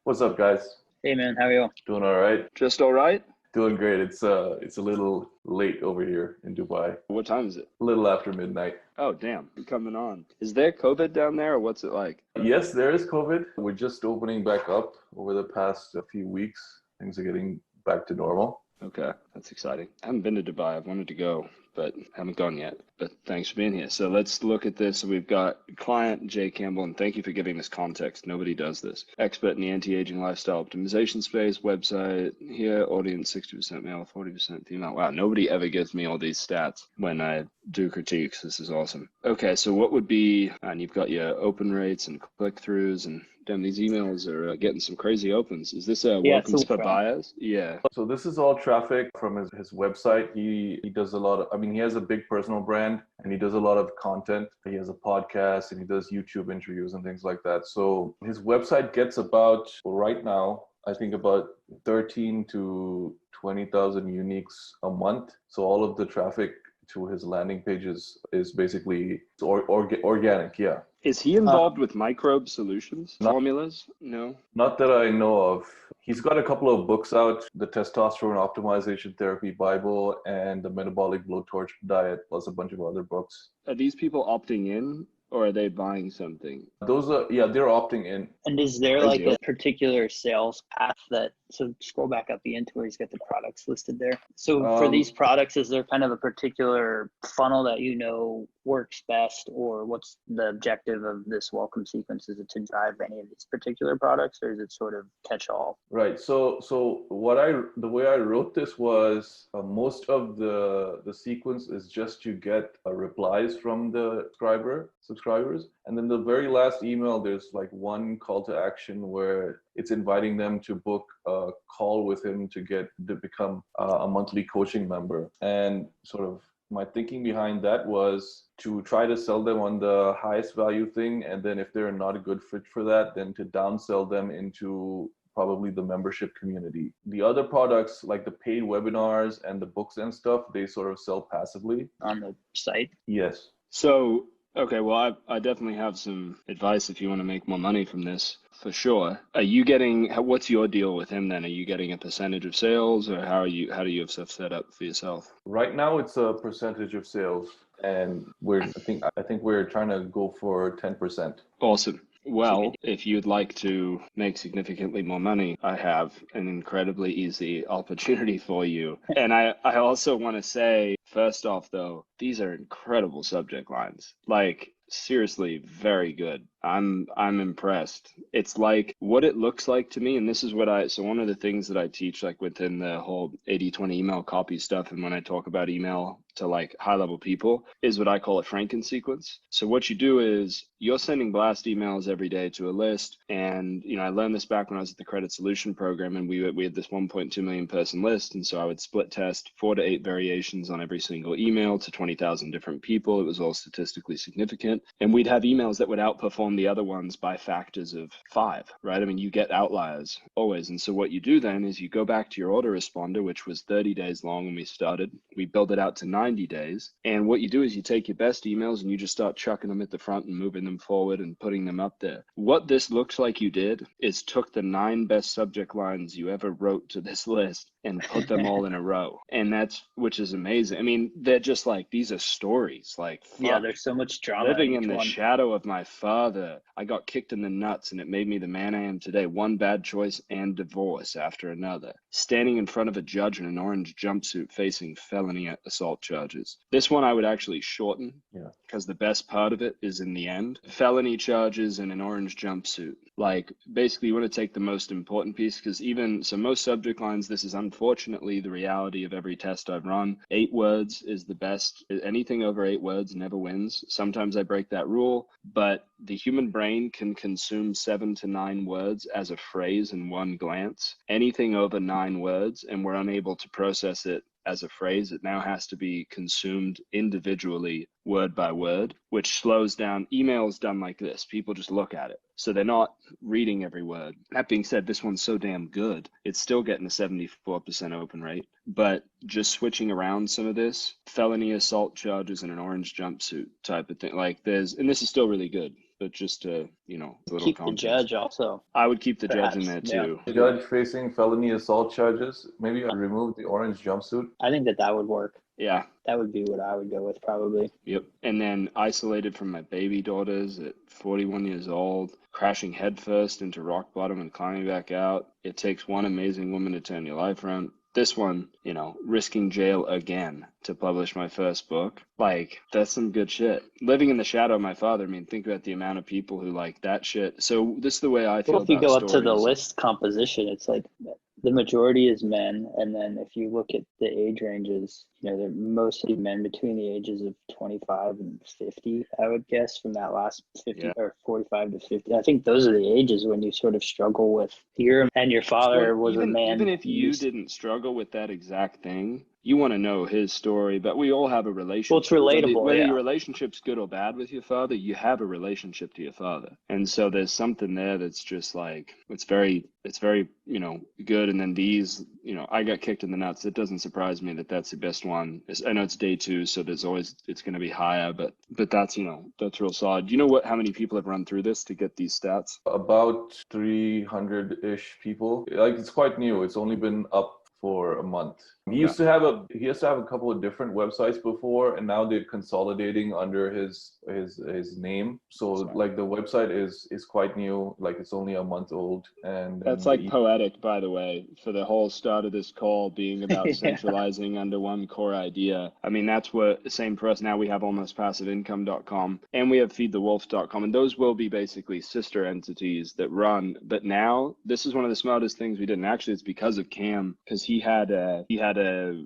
What's up, guys? Hey man, how are you? Doing all right? Just all right? Doing great. It's a little late over here in Dubai. What time is it? A little after midnight. Oh, damn. You're coming on. Is there COVID down there or what's it like? Yes, there is COVID. We're just opening back up over the past few weeks. Things are getting back to normal. Okay, that's exciting. I haven't been to Dubai. I've wanted to go, but haven't gone yet. But thanks for being here. So let's look at this. So we've got client Jay Campbell, and thank you for giving this context. Nobody does this. Expert in the anti-aging lifestyle optimization space, website here, audience 60% male, 40% female. Wow, nobody ever gives me all these stats when I do critiques. This is awesome. Okay, so what would be, and you've got your open rates and click-throughs, and damn, these emails are getting some crazy opens. Is this a welcome for buyers? Yeah. So this is all traffic from his website. He does a lot of, he has a big personal brand and he does a lot of content. He has a podcast and he does YouTube interviews and things like that. So his website gets about, right now, I think about 13 to 20,000 uniques a month. So all of the traffic to his landing pages is basically organic, yeah. Is he involved with microbe solutions, formulas? No? Not that I know of. He's got a couple of books out, the Testosterone Optimization Therapy Bible and the Metabolic Blowtorch Diet, plus a bunch of other books. Are these people opting in or are they buying something? Those are, yeah, they're opting in. And is there like a particular sales path so scroll back up the end to where he's got the products listed there. So for these products, is there kind of a particular funnel that works best, or what's the objective of this welcome sequence? Is it to drive any of these particular products, or is it sort of catch all? Right. So the way I wrote this was most of the sequence is just to get replies from the subscribers. And then the very last email, there's like one call to action where it's inviting them to book a call with him to become a monthly coaching member. And sort of my thinking behind that was to try to sell them on the highest value thing. And then if they're not a good fit for that, then to downsell them into probably the membership community. The other products like the paid webinars and the books and stuff, they sort of sell passively. On the site? Yes. So, okay, well, I definitely have some advice if you want to make more money from this, for sure. Are you what's your deal with him then? Are you getting a percentage of sales, or how do you have stuff set up for yourself? Right now it's a percentage of sales, and I think we're trying to go for 10%. Awesome. Well, if you'd like to make significantly more money, I have an incredibly easy opportunity for you. And I also want to say, first off, though, these are incredible subject lines. Like, seriously, very good. I'm impressed. It's like what it looks like to me. And this is so one of the things that I teach, like within the whole 80-20 email copy stuff, and when I talk about email to like high level people, is what I call a Frankensequence. So what you do is you're sending blast emails every day to a list. And, I learned this back when I was at the Credit Solution Program, and we had this 1.2 million person list. And so I would split test 4 to 8 variations on every single email to 20,000 different people. It was all statistically significant. And we'd have emails that would outperform the other ones by factors of 5, right? I mean, you get outliers always. And so what you do then is you go back to your autoresponder, which was 30 days long when we started. We build it out to 90 days. And what you do is you take your best emails and you just start chucking them at the front and moving them forward and putting them up there. What this looks like you did is took the 9 best subject lines you ever wrote to this list and put them all in a row. And which is amazing. I mean, they're just like, these are stories. Like, yeah, there's so much drama. Living in the shadow of my father. I got kicked in the nuts and it made me the man I am today. One bad choice and divorce after another. Standing in front of a judge in an orange jumpsuit facing felony assault charges. This one I would actually shorten because the best part of it is in the end. Felony charges in an orange jumpsuit. Like, basically you want to take the most important piece, because most subject lines, this is unfortunately the reality of every test I've run. 8 words is the best. Anything over 8 words never wins. Sometimes I break that rule, but the human brain can consume 7 to 9 words as a phrase in one glance. Anything over 9 words, and we're unable to process it as a phrase, it now has to be consumed individually, word by word, which slows down. Emails done like this. People just look at it. So they're not reading every word. That being said, this one's so damn good. It's still getting a 74% open rate, but just switching around some of this, felony assault charges in an orange jumpsuit type of thing. Like and this is still really good. but just to, little Keep the context. judge also. I would keep the judge in Perhaps, there too. The judge facing felony assault charges. Maybe I'd remove the orange jumpsuit. I think that would work. Yeah. That would be what I would go with probably. Yep. And then isolated from my baby daughters at 41 years old, crashing headfirst into rock bottom and climbing back out. It takes one amazing woman to turn your life around. This one, risking jail again to publish my first book. Like, that's some good shit. Living in the shadow of my father. I mean, think about the amount of people who like that shit. So this is the way I feel Well, if you about go up to the stories. list composition, it's like the majority is men. And then if you look at the age ranges, they're mostly men between the ages of 25 and 50, I would guess, from that last 50 or 45 to 50. I think those are the ages when you sort of struggle with fear. And your father was a man. Even if you didn't struggle with that exact thing, you want to know his story, but we all have a relationship. Well, it's relatable. Whether your relationship's good or bad with your father, you have a relationship to your father. And so there's something there that's just like, it's very, good. And then these, I got kicked in the nuts. It doesn't surprise me that that's the best one. I know it's day 2, so it's going to be higher, but that's, that's real solid. Do you know how many people have run through this to get these stats? About 300-ish people. Like, it's quite new. It's only been up for a month. He used to have a couple of different websites before, and now they're consolidating under his name. So like the website is quite new, like it's only a month old. And that's like poetic, by the way, for the whole start of this call being about centralizing under one core idea. I mean, that's what same for us. Now we have almostpassiveincome.com and we have feedthewolf.com, and those will be basically sister entities that run. But now this is one of the smartest things we did, and actually it's because of Cam, because he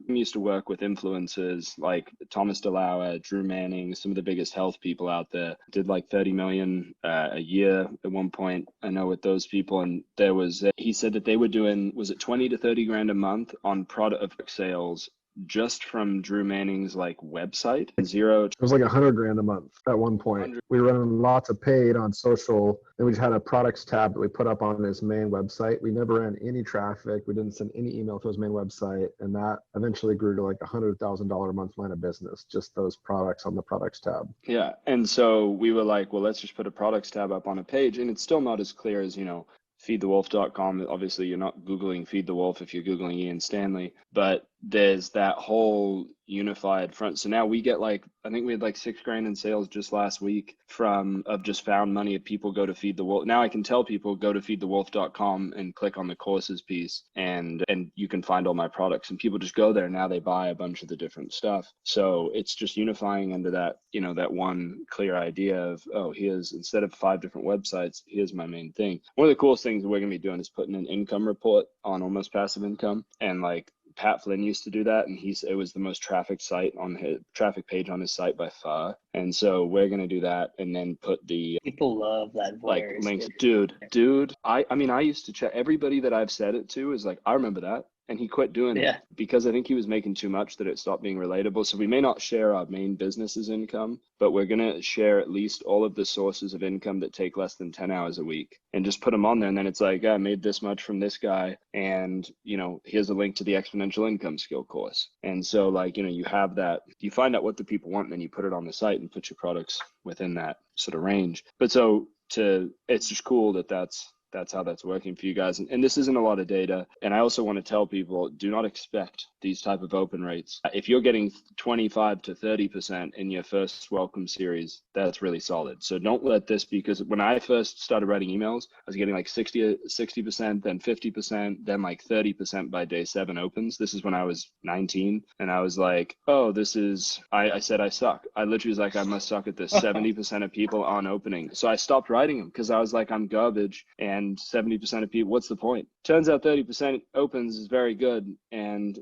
used to work with influencers like Thomas DeLauer, Drew Manning, some of the biggest health people out there. Did like 30 million a year at one point, I know, with those people. And there was, he said that they were doing, was it 20 to 30 grand a month on product sales just from Drew Manning's like website. It was like 100 grand a month at one point. We were running lots of paid on social, and we just had a products tab that we put up on his main website. We never ran any traffic. We didn't send any email to his main website, and that eventually grew to like $100,000 a month line of business, just those products on the products tab. Yeah. And so we were like, well, let's just put a products tab up on a page, and it's still not as clear as, feedthewolf.com. Obviously, you're not Googling Feed the Wolf if you're Googling Ian Stanley, but there's that whole unified front. So now we get like, I think we had like 6 grand in sales just last week of just found money if people go to Feed the Wolf. Now I can tell people go to feedthewolf.com and click on the courses piece, and you can find all my products, and people just go there. Now they buy a bunch of the different stuff. So it's just unifying under that, that one clear idea of, here's, instead of 5 different websites, here's my main thing. One of the coolest things that we're going to be doing is putting an income report on Almost Passive Income, and like Pat Flynn used to do that, and it was the most trafficked site on his traffic page on his site by far. And so we're gonna do that, and then put the people love that like links. Dude. I mean, I used to check everybody that I've said it to is like, I remember that. And he quit doing it because I think he was making too much that it stopped being relatable. So we may not share our main business's income, but we're going to share at least all of the sources of income that take less than 10 hours a week, and just put them on there. And then it's like, I made this much from this guy, and, here's a link to the exponential income skill course. And so like, you have that, you find out what the people want, and then you put it on the site and put your products within that sort of range. But it's just cool that's how that's working for you guys. And this isn't a lot of data. And I also want to tell people, do not expect these type of open rates. If you're getting 25 to 30% in your first welcome series, that's really solid. So don't let this, because when I first started writing emails, I was getting like 60%, then 50%, then like 30% by day 7 opens. This is when I was 19. And I was like, I said, I suck. I literally was like, I must suck at this. 70% of people aren't opening. So I stopped writing them because I was like, I'm garbage. And 70% of people, what's the point? Turns out 30% opens is very good. And,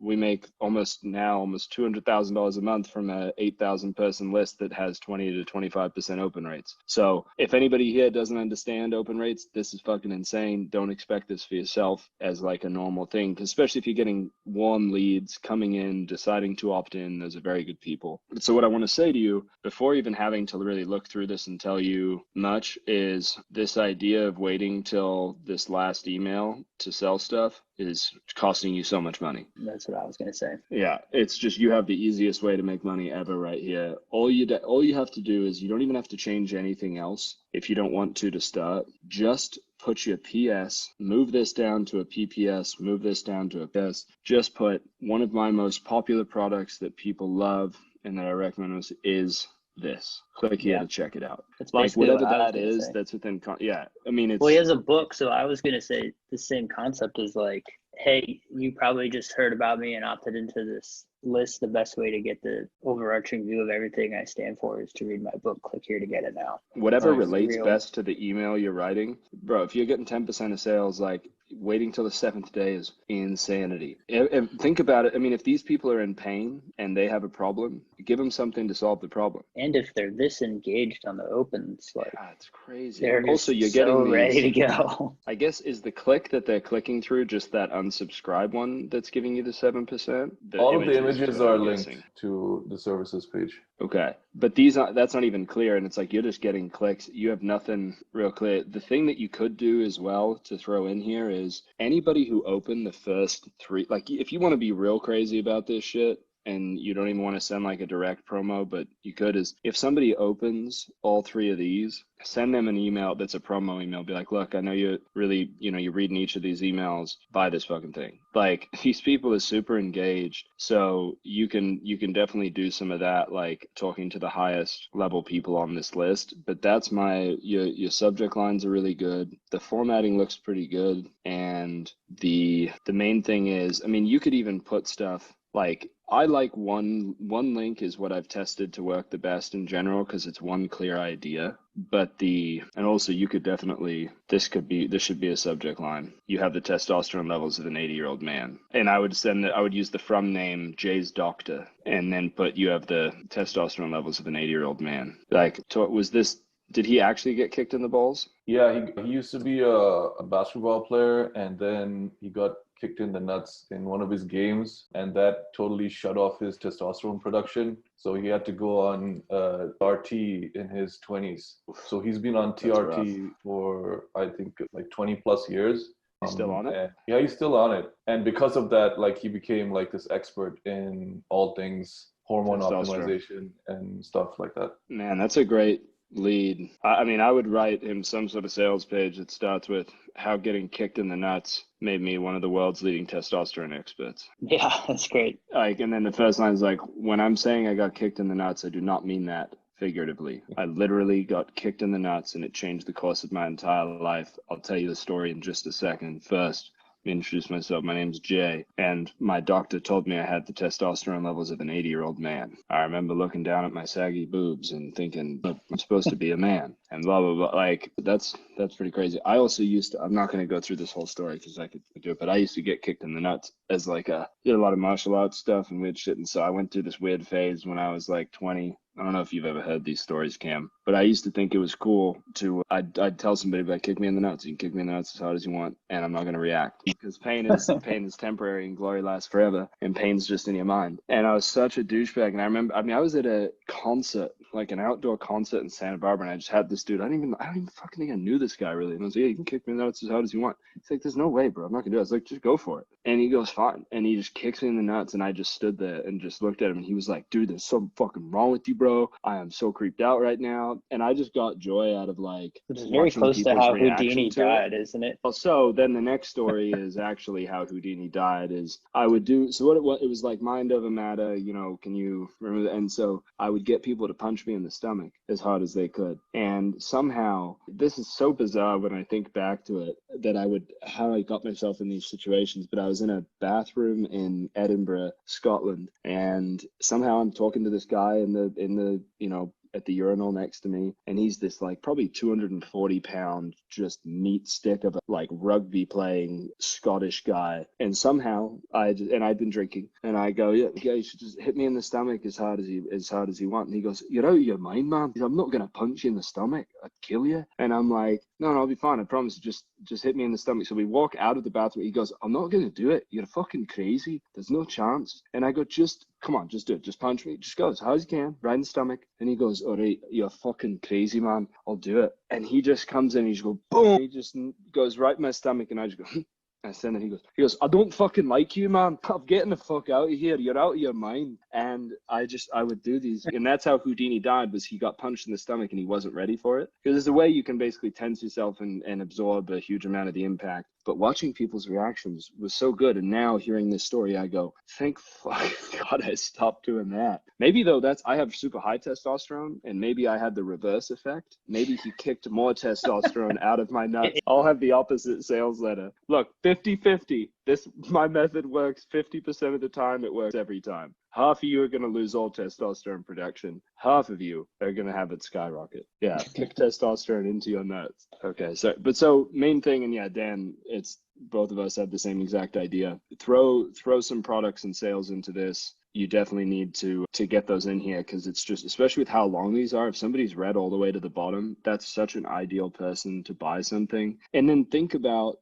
we make almost $200,000 a month from a 8,000 person list that has 20 to 25% open rates. So if anybody here doesn't understand open rates, this is fucking insane. Don't expect this for yourself as like a normal thing, especially if you're getting warm leads coming in, deciding to opt in. Those are very good people. So what I want to say to you before even having to really look through this and tell you much is this idea of waiting till this last email to sell stuff is costing you so much money. That's what I was going to say. Yeah, it's just you have the easiest way to make money ever right here. All you have to do is you don't even have to change anything else if you don't want to start. Just put your PS, move this down to a PPS, move this down to a PS. Just put one of my most popular products that people love and that I recommend is this. Click here to check it out. It's Like basically whatever what I was that gonna is, say. that's within, yeah. I mean, it's. Well, he has a book, so I was going to say the same concept is like, hey, you probably just heard about me and opted into this list. The best way to get the overarching view of everything I stand for is to read my book. Click here to get it now. Whatever Nice. relates best to the email you're writing, bro. If you're getting 10% of sales, like waiting till the 7th day is insanity. Think about it. I mean, if these people are in pain and they have a problem, give them something to solve the problem. And if they're this engaged on the opens, like, yeah, it's crazy. they're Also, you're so getting these, ready to go. I guess, is the click that they're clicking through just that unsubscribe one that's giving you the 7%? All of the images is what are I'm linked guessing. to the services page. Okay. But that's not even clear. And it's like, you're just getting clicks. You have nothing real clear. The thing that you could do as well to throw in here is anybody who opened the first 3, like if you want to be real crazy about this shit, and you don't even want to send like a direct promo, but you could, is if somebody opens all 3 of these, send them an email that's a promo email. Be like, look, I know you really, you're reading each of these emails, buy this fucking thing. Like, these people are super engaged. So you can definitely do some of that, like talking to the highest level people on this list. But that's your subject lines are really good. The formatting looks pretty good. And the main thing is, I mean, you could even put stuff like, I like one link is what I've tested to work the best in general, because it's one clear idea. But and also you could definitely, this should be a subject line. You have the testosterone levels of an 80-year-old man. And I would use the from name Jay's doctor, and then you have the testosterone levels of an 80-year-old man. Like, did he actually get kicked in the balls? Yeah, he used to be a basketball player, and then he got kicked in the nuts in one of his games, and that totally shut off his testosterone production. So he had to go on RT in his 20s. So he's been on TRT for, I think, like 20 plus years. He's still on it? Yeah, he's still on it. And because of that, like, he became like this expert in all things hormone optimization and stuff like that. Man, that's a great lead. I mean, I would write him some sort of sales page that starts with how getting kicked in the nuts made me one of the world's leading testosterone experts. Yeah, that's great. Like, and then the first line is like, when I'm saying I got kicked in the nuts, I do not mean that figuratively. I literally got kicked in the nuts and it changed the course of my entire life. I'll tell you the story in just a second. First, introduce myself. My name's Jay, and my doctor told me I had the testosterone levels of an 80-year-old man. I remember looking down at my saggy boobs and thinking, I'm supposed to be a man, and blah, blah, blah. Like, that's pretty crazy. I also I'm not going to go through this whole story because I could do it, but I used to get kicked in the nuts as like did a lot of martial arts stuff and weird shit. And so I went through this weird phase when I was like 20. I don't know if you've ever heard these stories, Cam, but I used to think it was cool to, I'd tell somebody, like, kick me in the nuts. You can kick me in the nuts as hard as you want, and I'm not going to react, because pain is temporary and glory lasts forever, and pain's just in your mind. And I was such a douchebag. And I remember, I was at a concert, like an outdoor concert in Santa Barbara, and I just had this dude. I don't even fucking think I knew this guy really. And I was like, yeah, you can kick me in the nuts as hard as you want. He's like, there's no way, bro. I'm not gonna do it. I was like, just go for it. And he goes, fine. And he just kicks me in the nuts, and I just stood there and just looked at him, and he was like, dude, there's something fucking wrong with you, bro. I am so creeped out right now. And I just got joy out of like, which is very close to how Houdini died, isn't it? So then the next story is actually how Houdini died. Is I would do, so what it was like mind over matter, can you remember that? And so I would get people to punch me in the stomach as hard as they could. And somehow, this is so bizarre when I think back to it, that how I got myself in these situations, but I was in a bathroom in Edinburgh, Scotland, and somehow I'm talking to this guy in the at the urinal next to me, and he's this like probably 240 pound just meat stick of a like rugby playing Scottish guy. And somehow I'd been drinking, and I go, yeah, you should just hit me in the stomach as hard as you want. And he goes, you're out of your mind, man. I'm not gonna punch you in the stomach, I'd kill you. And I'm like, no, I'll be fine, I promise. Just hit me in the stomach. So we walk out of the bathroom. He goes, I'm not gonna do it, you're fucking crazy, there's no chance. And I go, come on, just do it. Just punch me. Just go as hard as you can, right in the stomach. And he goes, all right, you're fucking crazy, man. I'll do it. And he just comes in, he just goes, boom. He just goes right in my stomach, and I just go, I send it. He goes, I don't fucking like you, man. I'm getting the fuck out of here. You're out of your mind. And I would do these. And that's how Houdini died, was he got punched in the stomach and he wasn't ready for it. Because there's a way you can basically tense yourself and absorb a huge amount of the impact. But watching people's reactions was so good. And now hearing this story, I go, thank God I stopped doing that. Maybe though, I have super high testosterone, and maybe I had the reverse effect. Maybe he kicked more testosterone out of my nuts. I'll have the opposite sales letter. Look, 50-50. My method works 50% of the time. It works every time. Half of you are going to lose all testosterone production. Half of you are going to have it skyrocket. Yeah, kick testosterone into your nuts. Okay, so main thing, and yeah, Dan, it's both of us had the same exact idea. Throw some products and sales into this. You definitely need to get those in here, because it's just, especially with how long these are, if somebody's read all the way to the bottom, that's such an ideal person to buy something. And then think about,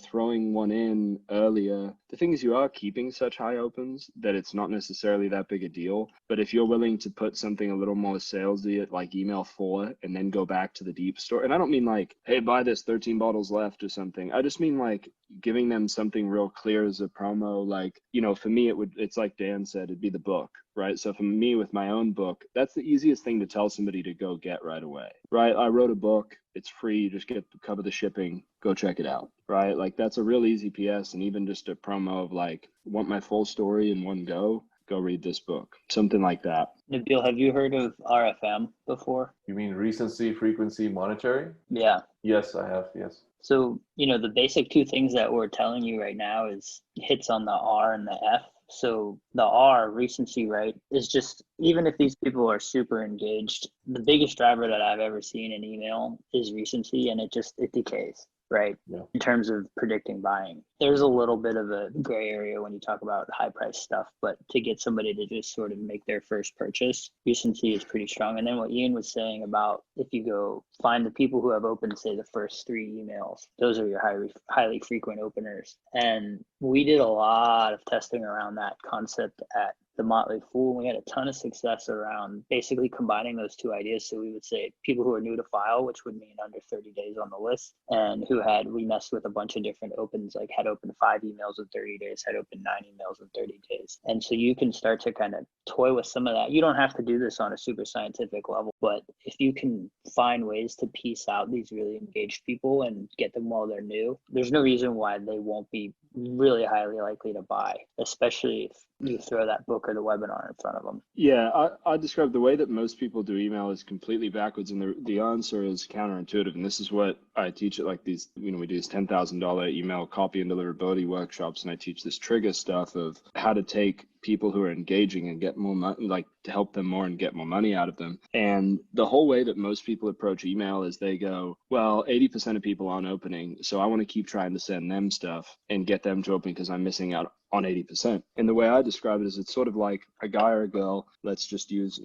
throwing one in earlier. The thing is, you are keeping such high opens that it's not necessarily that big a deal. But if you're willing to put something a little more salesy, like email 4, and then go back to the deep store, and I don't mean like, hey, buy this, 13 bottles left or something. I just mean like giving them something real clear as a promo. Like, for me, it's like Dan said, it'd be the book, right? So for me, with my own book, that's the easiest thing to tell somebody to go get right away, right? I wrote a book. It's free. You just cover the shipping. Go check it out, right? Like, that's a real easy PS. And even just a promo of like, want my full story in one go read this book, something like that. Nabil, have you heard of RFM before? You mean recency, frequency, monetary? Yeah. Yes, I have. Yes. So, the basic two things that we're telling you right now is hits on the R and the F. So the R, recency, right, is just, even if these people are super engaged, the biggest driver that I've ever seen in email is recency, and it decays, right? Yeah. In terms of predicting buying. There's a little bit of a gray area when you talk about high price stuff, but to get somebody to just sort of make their first purchase, recency is pretty strong. And then what Ian was saying about, if you go find the people who have opened, say, the first 3 emails, those are your highly frequent openers. And we did a lot of testing around that concept at the Motley Fool. We had a ton of success around basically combining those two ideas. So we would say people who are new to file, which would mean under 30 days on the list, and we messed with a bunch of different opens, like had opened 5 emails in 30 days, had opened 9 emails in 30 days. And so you can start to kind of toy with some of that. You don't have to do this on a super scientific level, but if you can find ways to piece out these really engaged people and get them while they're new, there's no reason why they won't be really highly likely to buy, especially if you throw that book or the webinar in front of them. Yeah, I describe the way that most people do email is completely backwards, and the answer is counterintuitive. And this is what I teach at like these, we do these $10,000 email copy and deliverability workshops, and I teach this trigger stuff of how to take people who are engaging and get more money, like to help them more and get more money out of them. And the whole way that most people approach email is they go, well, 80% of people aren't opening, so I want to keep trying to send them stuff and get them to open because I'm missing out on 80%. And the way I describe it is, it's sort of like a guy or a girl. Let's just use,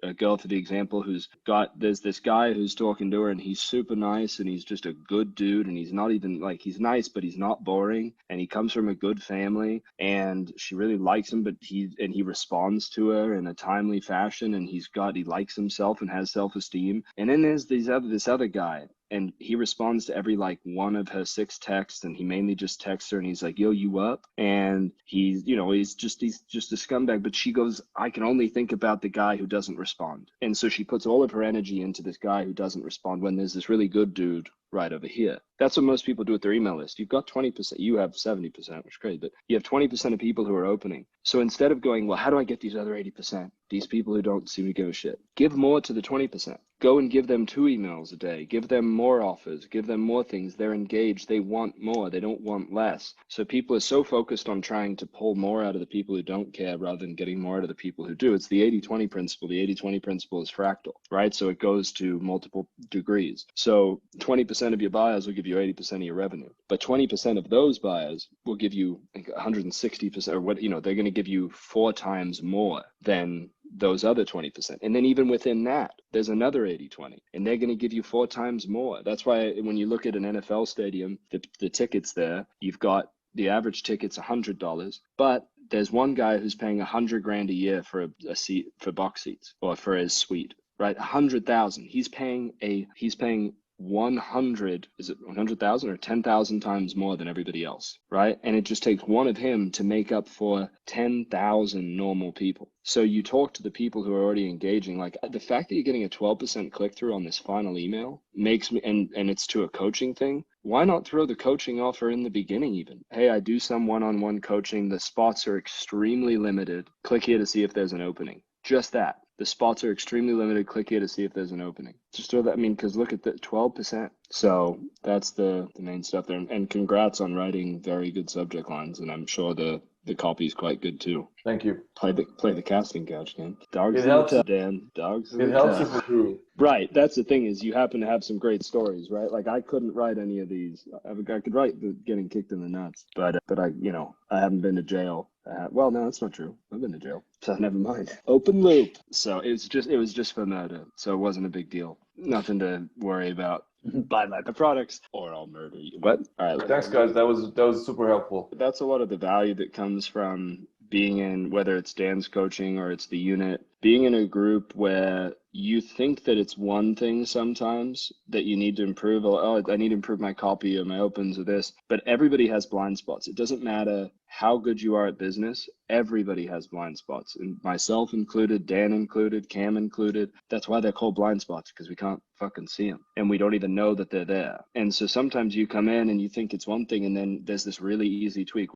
a girl for the example, there's this guy who's talking to her, and he's super nice, and he's just a good dude, and he's not even like, he's nice, but he's not boring, and he comes from a good family, and she really likes him, but he responds to her in a timely fashion, and he likes himself and has self-esteem. And then there's this other guy, and he responds to every like one of her 6 texts, and he mainly just texts her, and he's like, yo, you up? And he's just a scumbag. But she goes, I can only think about the guy who doesn't respond. And so she puts all of her energy into this guy who doesn't respond, when there's this really good dude right over here. That's what most people do with their email list. You've got 20%, you have 70%, which is great, but you have 20% of people who are opening. So instead of going, well, how do I get these other 80%? These people who don't seem to give a shit. Give more to the 20%. Go and give them 2 emails a day. Give them more offers. Give them more things. They're engaged. They want more. They don't want less. So people are so focused on trying to pull more out of the people who don't care rather than getting more out of the people who do. It's the 80-20 principle. The 80-20 principle is fractal, right? So it goes to multiple degrees. So 20% of your buyers will give you 80% of your revenue, but 20% of those buyers will give you 160%, or what, they're going to give you 4 times more than those other 20%. And then even within that, there's another 80-20, and they're going to give you 4 times more. That's why when you look at an NFL stadium, the tickets there, you've got the average ticket's $100, but there's one guy who's paying $100,000 a year for a seat, for box seats, or for his suite, right? $100,000. He's paying is it 100,000 or 10,000 times more than everybody else, right? And it just takes one of him to make up for 10,000 normal people. So you talk to the people who are already engaging, like the fact that you're getting a 12% click through on this final email makes me, and it's to a coaching thing. Why not throw the coaching offer in the beginning even? Hey, I do some one-on-one coaching. The spots are extremely limited. Click here to see if there's an opening. Just that. The spots are extremely limited. Click here to see if there's an opening. Just throw that, I mean, because look at the 12%. So that's the main stuff there. And congrats on writing very good subject lines. And I'm sure the copy is quite good too. Thank you. Play the casting couch game. Dogs It in helps the tub, Dan. Dogs in It the helps tub. if it's true. Right. That's the thing, is you happen to have some great stories, right? Like I couldn't write any of these. I could write the getting kicked in the nuts, but I haven't been to jail. Well, no, that's not true. I've been to jail, so never mind. Open loop. So it was just for murder, so it wasn't a big deal. Nothing to worry about. Buy my products or I'll murder you. What? All right. Thanks, guys. That was super helpful. That's a lot of the value that comes from being in, whether it's Dan's coaching or it's the unit, being in a group where you think that it's one thing sometimes that you need to improve. Oh, I need to improve my copy or my opens or this, but everybody has blind spots. It doesn't matter how good you are at business. Everybody has blind spots, and myself included, Dan included, Cam included. That's why they're called blind spots, because we can't fucking see them and we don't even know that they're there. And so sometimes you come in and you think it's one thing, and then there's this really easy tweak.